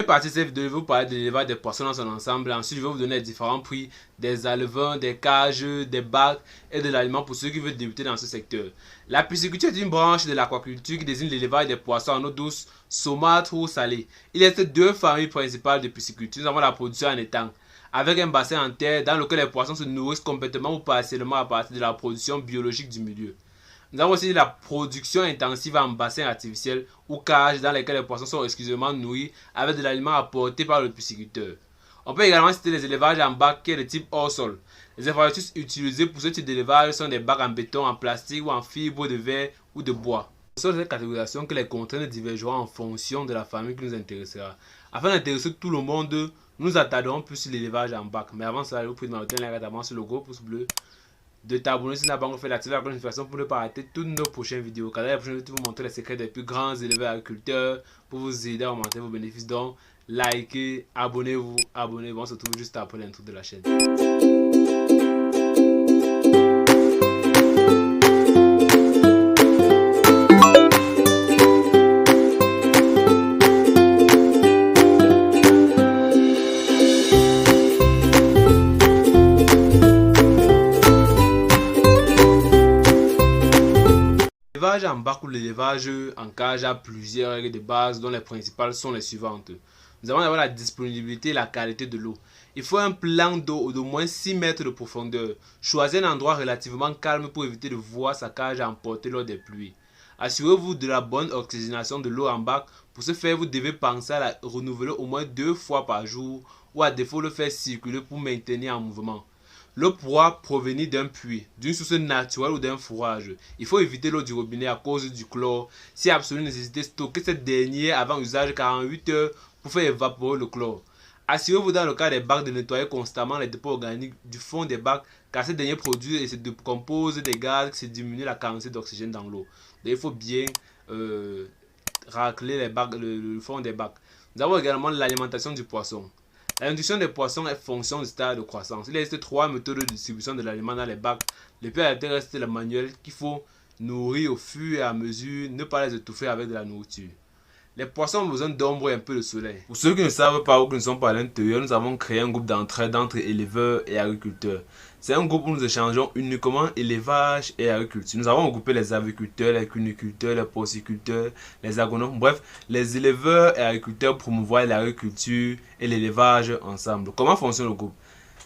partie de cette vidéo, je vais vous parler de l'élevage des poissons dans son ensemble. Ensuite, je vais vous donner les différents prix des alevins, des cages, des bacs et de l'aliment pour ceux qui veulent débuter dans ce secteur. La pisciculture est une branche de l'aquaculture qui désigne l'élevage des poissons en eau douce, saumâtre ou salée. Il existe deux familles principales de pisciculture. Nous avons la production en étang, avec un bassin en terre dans lequel les poissons se nourrissent complètement ou partiellement à partir de la production biologique du milieu. Nous avons aussi la production intensive en bassin artificiel ou cage dans lesquels les poissons sont exclusivement nourris avec de l'aliment apporté par le pisciculteur. On peut également citer les élevages en bac qui est de type hors sol. Les infrastructures utilisées pour ce type d'élevage sont des bacs en béton, en plastique ou en fibre de verre ou de bois. Ce sont cette catégorisation que les contraintes divergeront en fonction de la famille qui nous intéressera. Afin d'intéresser tout le monde, nous attarderons plus sur l'élevage en bac. Mais avant cela, je vous prie de m'ajouter un like d'avance sur le gros pouce bleu, de t'abonner si tu n'as pas encore fait, d'activer la notification pour ne pas rater toutes nos prochaines vidéos. Car dans les prochaines vidéos, je vais vous montrer les secrets des plus grands éleveurs agriculteurs pour vous aider à augmenter vos bénéfices. Donc, likez, abonnez-vous, on se retrouve juste après l'intro de la chaîne. L'élevage en bac ou l'élevage en cage a plusieurs règles de base dont les principales sont les suivantes. Nous avons d'abord la disponibilité et la qualité de l'eau. Il faut un plan d'eau d'au moins 6 mètres de profondeur. Choisissez un endroit relativement calme pour éviter de voir sa cage emporter lors des pluies. Assurez-vous de la bonne oxygénation de l'eau en bac. Pour ce faire, vous devez penser à la renouveler au moins 2 fois par jour ou à défaut le faire circuler pour maintenir en mouvement. L'eau pourra provenir d'un puits, d'une source naturelle ou d'un fourrage. Il faut éviter l'eau du robinet à cause du chlore. Si absolue nécessité, stocker cette dernière avant usage 48 heures pour faire évaporer le chlore. Assurez-vous dans le cas des bacs de nettoyer constamment les dépôts organiques du fond des bacs car ces derniers produisent et se décomposent des gaz qui diminuent la quantité d'oxygène dans l'eau. Il faut bien racler les bacs, le fond des bacs. Nous avons également l'alimentation du poisson. La nutrition des poissons est fonction du stade de croissance. Il existe 3 méthodes de distribution de l'aliment dans les bacs. Le plus adapté reste le manuel qu'il faut nourrir au fur et à mesure, ne pas les étouffer avec de la nourriture. Les poissons ont besoin d'ombre et un peu de soleil. Pour ceux qui ne savent pas ou qui ne sont pas à l'intérieur, nous avons créé un groupe d'entraide entre éleveurs et agriculteurs. C'est un groupe où nous échangeons uniquement élevage et agriculture. Nous avons regroupé les aviculteurs, les cuniculteurs, les porciculteurs, les agronomes, bref, les éleveurs et agriculteurs promouvoir l'agriculture et l'élevage ensemble. Comment fonctionne le groupe?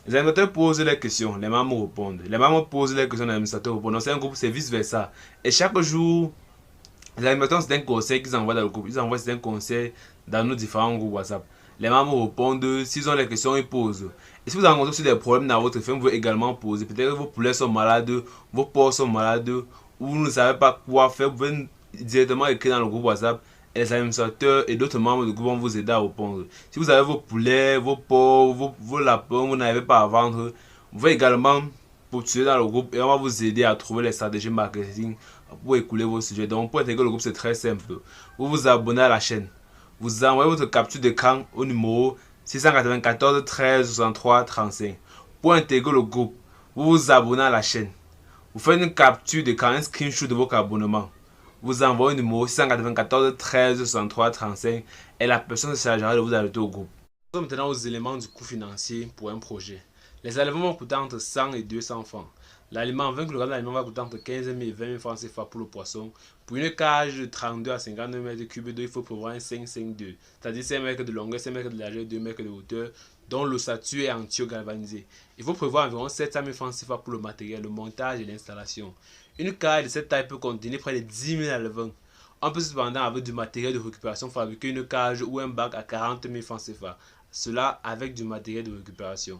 Les animateurs posent les questions, les membres répondent. Les membres posent les questions, les administrateurs répondent. Donc c'est un groupe, c'est vice versa. Et chaque jour, les animateurs, c'est un conseil qu'ils envoient dans le groupe. Ils envoient certains conseils dans nos différents groupes WhatsApp. Les membres répondent, s'ils ont les questions, ils posent. Et si vous rencontrez aussi des problèmes dans votre ferme, vous pouvez également poser. Peut-être que vos poulets sont malades, vos porcs sont malades, ou vous ne savez pas quoi faire, vous pouvez directement écrire dans le groupe WhatsApp. Et les administrateurs et d'autres membres du groupe vont vous aider à répondre. Si vous avez vos poulets, vos porcs, vos lapins, vous n'arrivez pas à vendre, vous pouvez également postuler dans le groupe et on va vous aider à trouver les stratégies marketing pour écouler vos sujets. Donc pour intégrer le groupe, c'est très simple. Vous vous abonnez à la chaîne. Vous envoyez votre capture d'écran au numéro 694 13 63 35. Pour intégrer le groupe, vous vous abonnez à la chaîne. Vous faites une capture d'écran, un screenshot de votre abonnement. Vous envoyez le numéro 694 13 63 35 et la personne se chargera de vous ajouter au groupe. Nous sommes maintenant aux éléments du coût financier pour un projet. Les aliments vont coûter entre 100 et 200 francs. L'aliment, 20 kg d'aliment va coûter entre 15 000 et 20 000 francs CFA pour le poisson. Pour une cage de 32 à 52 mètres cubes d'eau, il faut prévoir un 5-5-2, c'est-à-dire 5 mètres de longueur, 5 mètres de largeur, 2 mètres de hauteur, dont l'ossature est en tuyau galvanisé. Il faut prévoir environ 700 000 francs CFA pour le matériel, le montage et l'installation. Une cage de cette taille peut contenir près de 10 000 alevins. On peut cependant avec du matériel de récupération fabriquer une cage ou un bac à 40 000 francs CFA. Cela avec du matériel de récupération.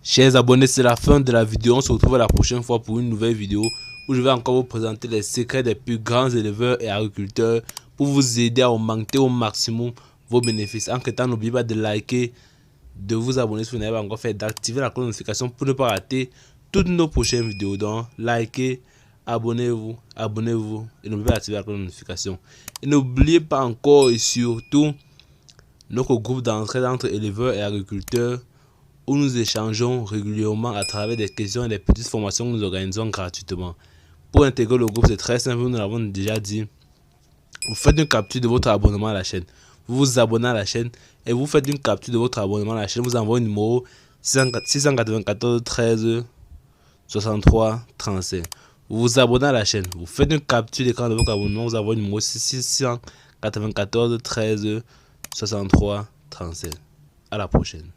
Chers abonnés, c'est la fin de la vidéo. On se retrouve la prochaine fois pour une nouvelle vidéo où je vais encore vous présenter les secrets des plus grands éleveurs et agriculteurs pour vous aider à augmenter au maximum vos bénéfices. En temps, n'oubliez pas de liker, de vous abonner si vous n'avez pas encore fait, d'activer la cloche de notification pour ne pas rater toutes nos prochaines vidéos. Donc, likez, abonnez-vous et n'oubliez pas d'activer la cloche de notification. Et n'oubliez pas encore et surtout notre groupe d'entraide entre éleveurs et agriculteurs où nous échangeons régulièrement à travers des questions et des petites formations que nous organisons gratuitement. Pour intégrer le groupe, c'est très simple, nous l'avons déjà dit. Vous faites une capture de votre abonnement à la chaîne. vous vous abonnez à la chaîne et vous faites une capture de votre abonnement à la chaîne. Vous envoyez le numéro 694 13 63 37. Vous vous abonnez à la chaîne, vous faites une capture d'écran de votre abonnement, vous envoyez le numéro 694 13 63 37. À la prochaine.